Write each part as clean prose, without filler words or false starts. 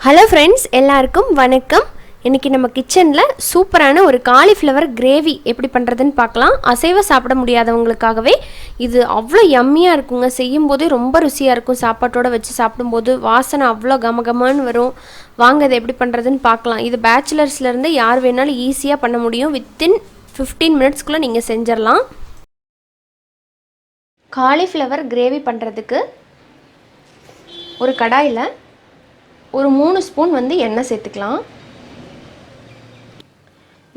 Hello friends, எல்லாருக்கும் வணக்கம். இன்றைக்கி நம்ம கிச்சனில் சூப்பரான ஒரு காலிஃப்ளவர் கிரேவி எப்படி பண்ணுறதுன்னு பார்க்கலாம். அசைவ சாப்பிட முடியாதவங்களுக்காகவே இது அவ்வளோ யம்மியாக இருக்குங்க. செய்யும்போதே ரொம்ப ருசியாக இருக்கும். சாப்பாட்டோடு வச்சு சாப்பிடும்போது வாசனை அவ்வளோ கமகமான்னு வரும். வாங்க இதை எப்படி பண்ணுறதுன்னு பார்க்கலாம். இது பேச்சுலர்ஸ்லேருந்து யார் வேணாலும் ஈஸியாக பண்ண முடியும். வித்தின் 15 மினிட்ஸ்க்குள்ளே நீங்கள் செஞ்சிடலாம். காலிஃப்ளவர் கிரேவி பண்ணுறதுக்கு ஒரு கடாயில் ஒரு 3 ஸ்பூன் எண்ணெய் சேர்த்துக்கலாம்.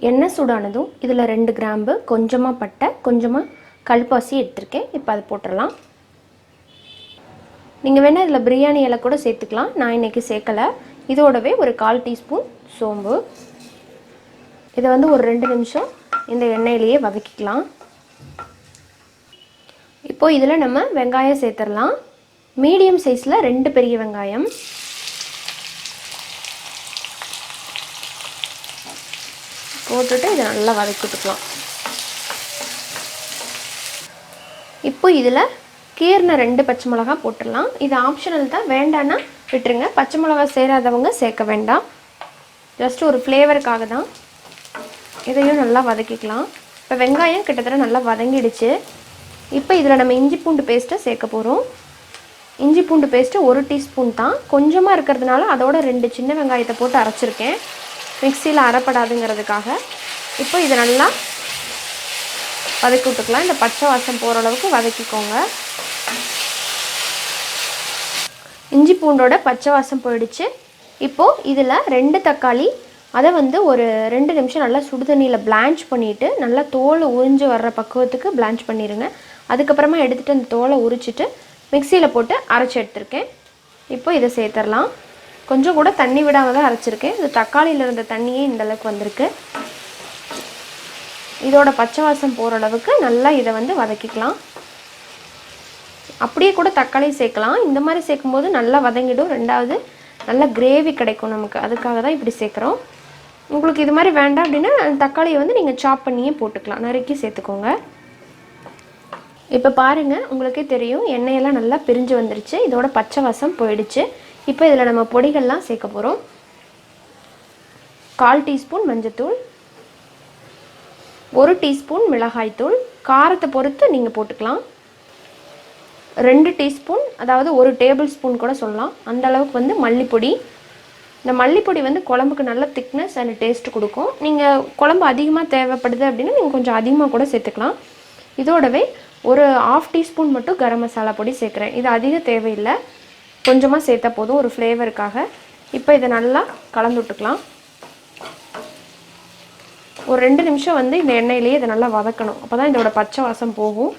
எண்ணெய் சூடானதும் இதில் 2 கிராம்பு, கொஞ்சமாக பட்டை, கொஞ்சமாக கல்பாசி எடுத்திருக்கேன். இப்போ அதை போட்டுடலாம். நீங்கள் வேணால் இதில் பிரியாணி இலை கூட சேர்த்துக்கலாம். நான் இன்றைக்கி சேர்க்கலை. இதோடவே ஒரு 1/4 டீஸ்பூன் சோம்பு. இதை ஒரு 2 நிமிஷம் இந்த எண்ணெயிலேயே வதக்கிக்கலாம். இப்போது இதில் நம்ம வெங்காயம் சேர்த்துடலாம். மீடியம் சைஸில் 2 பெரிய வெங்காயம். போட்டுட்டு இதை நல்லா வதக்கிட்டுக்கலாம். இப்போ இதில் கீர்ன 2 பச்சை மிளகா போட்டுடலாம். இது ஆப்ஷனல் தான், வேண்டான்னா விட்டுருங்க. பச்சை மிளகா சேராதவங்க சேர்க்க வேண்டாம். ஜஸ்ட் ஒரு ஃப்ளேவருக்காக தான். இதையும் நல்லா வதக்கிக்கலாம். இப்போ வெங்காயம் கிட்டத்தட்ட நல்லா வதங்கிடுச்சு. இப்போ இதில் நம்ம இஞ்சி பூண்டு பேஸ்ட்டை சேர்க்க போகிறோம். இஞ்சி பூண்டு பேஸ்ட்டு 1 டீஸ்பூன் தான். கொஞ்சமாக இருக்கிறதுனால அதோட 2 சின்ன வெங்காயத்தை போட்டு அரைச்சிருக்கேன், மிக்சியில் அரைப்படாதுங்கிறதுக்காக. இப்போ இதை நல்லா வதக்கி விட்டுக்கலாம். இந்த பச்சை வாசம் போகிற அளவுக்கு வதக்கிக்கோங்க. இஞ்சி பூண்டோட பச்சை வாசம் போயிடுச்சு. இப்போது இதில் 2 தக்காளி, அதை ஒரு 2 நிமிஷம் நல்லா சுடு தண்ணியில் பிளான்ச் பண்ணிவிட்டு நல்லா தோலை உறிஞ்சு வர்ற பக்குவத்துக்கு பிளான்ச் பண்ணிடுங்க. அதுக்கப்புறமா எடுத்துகிட்டு அந்த தோலை உரிச்சிட்டு மிக்சியில் போட்டு அரைச்சி எடுத்துருக்கேன். இப்போ இதை சேர்த்துடலாம். கொஞ்சம் கூட தண்ணி விடாமல் தான் அரைச்சிருக்கேன். இது தக்காளியில் இருந்த தண்ணியே இந்தளவுக்கு வந்திருக்கு. இதோட பச்சை வாசம் போகிற அளவுக்கு நல்லா இதை வதக்கிக்கலாம். அப்படியே கூட தக்காளி சேர்க்கலாம். இந்த மாதிரி சேர்க்கும்போது நல்லா வதங்கிடும். ரெண்டாவது நல்லா கிரேவி கிடைக்கும் நமக்கு. அதுக்காக தான் இப்படி சேர்க்குறோம். உங்களுக்கு இது மாதிரி வேண்டாம் அப்படின்னா தக்காளியை நீங்கள் சாப் பண்ணியே போட்டுக்கலாம். நறுக்கி சேர்த்துக்கோங்க. இப்போ பாருங்கள், உங்களுக்கே தெரியும், எண்ணெயெல்லாம் நல்லா பிரிஞ்சு வந்துருச்சு. இதோட பச்சை வாசம் போயிடுச்சு. இப்போ இதில் நம்ம பொடிகள்லாம் சேர்க்க போகிறோம். 1/4 டீஸ்பூன் மஞ்சத்தூள், 1 டீஸ்பூன் மிளகாய்த்தூள், காரத்தை பொறுத்து நீங்கள் போட்டுக்கலாம். 2 டீஸ்பூன், அதாவது 1 டேபிள் ஸ்பூன் கூட சொல்லலாம், அந்த அளவுக்கு மல்லிப்பொடி. இந்த மல்லிப்பொடி குழம்புக்கு நல்ல திக்னஸ் அண்ட் டேஸ்ட் கொடுக்கும். நீங்கள் குழம்பு அதிகமாக தேவைப்படுது அப்படின்னா நீங்கள் கொஞ்சம் அதிகமாக கூட சேர்த்துக்கலாம். இதோடவே ஒரு 1/2 டீஸ்பூன் மட்டும் கரம் மசாலா பொடி சேர்க்குறேன். இது அதிகம் தேவையில்லை, கொஞ்சமாக சேர்த்தா போதும் ஒரு ஃப்ளேவருக்காக. இப்போ இதை நல்லா கலந்து விட்டுக்கலாம். ஒரு 2 நிமிஷம் இந்த எண்ணெயிலேயே இதை நல்லா வதக்கணும். அப்போ தான் இதோட பச்சை வாசம் போகும்.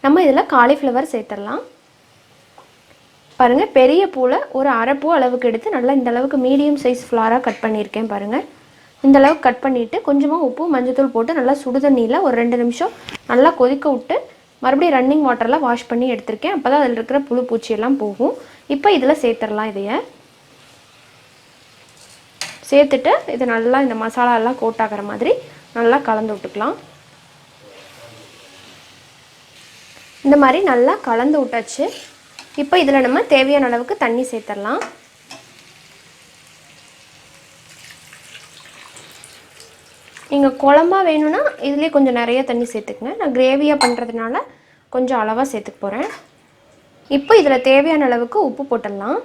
நம்ம இதில் காலிஃப்ளவர் சேர்த்துடலாம். பாருங்கள், பெரிய பூவில் ஒரு அரை பூ அளவுக்கு எடுத்து நல்லா இந்த அளவுக்கு மீடியம் சைஸ் ஃப்ளாராக கட் பண்ணியிருக்கேன். பாருங்கள், இந்த அளவுக்கு கட் பண்ணிவிட்டு கொஞ்சமாக உப்பு மஞ்சத்தூள் போட்டு நல்லா சுடு தண்ணியில் ஒரு 2 நிமிஷம் நல்லா கொதிக்க விட்டு மறுபடியும் ரன்னிங் வாட்டரில் வாஷ் பண்ணி எடுத்திருக்கேன். அப்போ தான் அதில் இருக்கிற புழு பூச்சியெல்லாம் போகும். இப்போ இதில் சேர்த்துடலாம். இதையை சேர்த்துட்டு இது நல்லா இந்த மசாலாலாம் கோட் ஆகிற மாதிரி நல்லா கலந்து விட்டுக்கலாம். இந்த மாதிரி நல்லா கலந்து விட்டாச்சு. இப்போ இதில் நம்ம தேவையான அளவுக்கு தண்ணி சேர்த்துடலாம். நீங்கள் குழம்பா வேணும்னா இதுலேயே கொஞ்சம் நிறைய தண்ணி சேர்த்துக்குங்க. நான் கிரேவியாக பண்ணுறதுனால கொஞ்சம் அளவாக சேர்த்துக்க போகிறேன். இப்போ இதில் தேவையான அளவுக்கு உப்பு போட்டுடலாம்.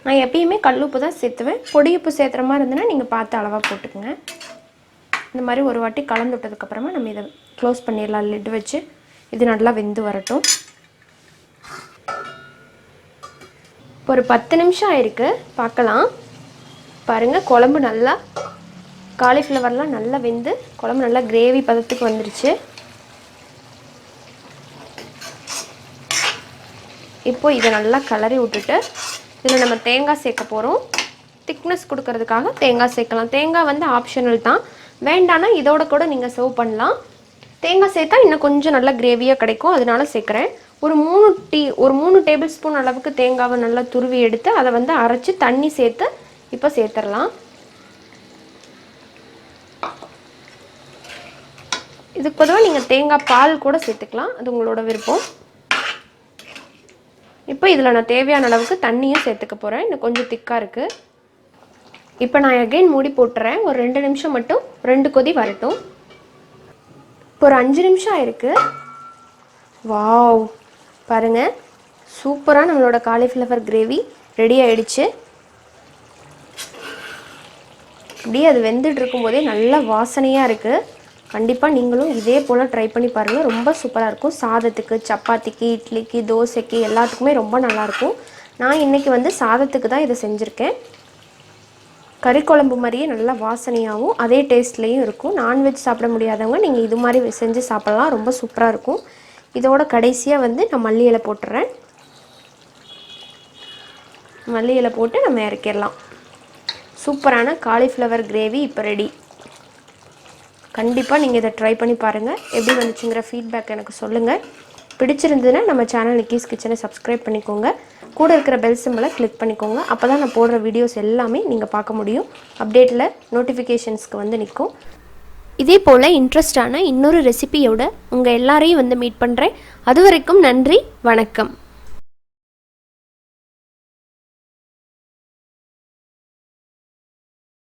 நான் எப்பயுமே கல் உப்பு தான் சேர்த்துவேன். பொடி உப்பு சேர்த்துற மாதிரி இருந்ததுன்னா நீங்கள் பார்த்து அளவாக போட்டுக்குங்க. இந்த மாதிரி ஒரு வாட்டி கலந்து விட்டதுக்கப்புறமா நம்ம இதை க்ளோஸ் பண்ணிடலாம். லிட் வச்சு இது நல்லா வெந்து வரட்டும். இப்போ ஒரு 10 நிமிஷம் ஆயிருக்கு, பார்க்கலாம். பாருங்கள், குழம்பு நல்லா காலிஃப்ளவர்லாம் நல்லா வெந்து குழம்பு நல்லா கிரேவி பதத்துக்கு வந்துருச்சு. இப்போ இதை நல்லா கிளறி விட்டுட்டு இதில் நம்ம தேங்காய் சேர்க்க போகிறோம். திக்னஸ் கொடுக்கறதுக்காக தேங்காய் சேர்க்கலாம். தேங்காய் ஆப்ஷனல் தான், வேண்டான்னா இதோட கூட நீங்கள் சர்வ் பண்ணலாம். தேங்காய் சேர்த்தா இன்னும் கொஞ்சம் நல்லா கிரேவியாக கிடைக்கும், அதனால சேர்க்குறேன். ஒரு 3 டேபிள் ஸ்பூன் அளவுக்கு தேங்காவை நல்லா துருவி எடுத்து அதை அரைச்சி தண்ணி சேர்த்து இப்போ சேர்த்துடலாம். இதுக்கு பொதுவாக நீங்கள் தேங்காய் பால் கூட சேர்த்துக்கலாம், அது உங்களோட விருப்பம். இப்போ இதில் நான் தேவையான அளவுக்கு தண்ணியும் சேர்த்துக்க போகிறேன். இன்னும் கொஞ்சம் திக்காக இருக்குது. இப்போ நான் அகைன் மூடி போட்டுறேன். ஒரு 2 நிமிஷம் மட்டும் 2 கொதி வரட்டும். இப்போ ஒரு 5 நிமிஷம் ஆயிருக்கு. வாவ், பாருங்கள், சூப்பராக நம்மளோட காலிஃப்ளவர் கிரேவி ரெடி ஆகிடுச்சு. அப்படியே அது வெந்துட்டு இருக்கும்போதே நல்ல வாசனையாக இருக்குது. கண்டிப்பாக நீங்களும் இதே போல் ட்ரை பண்ணி பாருங்கள். ரொம்ப சூப்பராக இருக்கும். சாதத்துக்கு, சப்பாத்திக்கு, இட்லிக்கு, தோசைக்கு எல்லாத்துக்குமே ரொம்ப நல்லாயிருக்கும். நான் இன்றைக்கி வந்து சாதத்துக்கு தான் இதை செஞ்சுருக்கேன். கறி குழம்பு மாதிரியே நல்லா வாசனையாகவும் அதே டேஸ்ட்லேயும் இருக்கும். நான்வெஜ் சாப்பிட முடியாதவங்க நீங்கள் இது மாதிரி செஞ்சு சாப்பிட்லாம். ரொம்ப சூப்பராக இருக்கும். இதோட கடைசியாக வந்து நான் மல்லி இலை போட்டுறேன். மல்லி இலை போட்டு நம்ம இறக்கிடலாம். சூப்பரான காலிஃப்ளவர் கிரேவி இப்போ ரெடி. கண்டிப்பாக நீங்கள் இதை ட்ரை பண்ணி பாருங்கள். எப்படி வந்துச்சுங்கிற ஃபீட்பேக் எனக்கு சொல்லுங்கள். பிடிச்சிருந்ததுன்னா நம்ம சேனல் நிக்கீஸ் கிச்சனை சப்ஸ்கிரைப் பண்ணிக்கோங்க. கூட இருக்கிற பெல் சிம்பலை கிளிக் பண்ணிக்கோங்க. அப்போ தான் நான் போடுற வீடியோஸ் எல்லாமே நீங்கள் பார்க்க முடியும். அப்டேட்டில் நோட்டிஃபிகேஷன்ஸ்க்கு வந்து நிற்கும். இதே போல் இன்ட்ரெஸ்டான இன்னொரு ரெசிபியோட உங்கள் எல்லாரையும் வந்து மீட் பண்ணுறேன். அது வரைக்கும் நன்றி, வணக்கம்.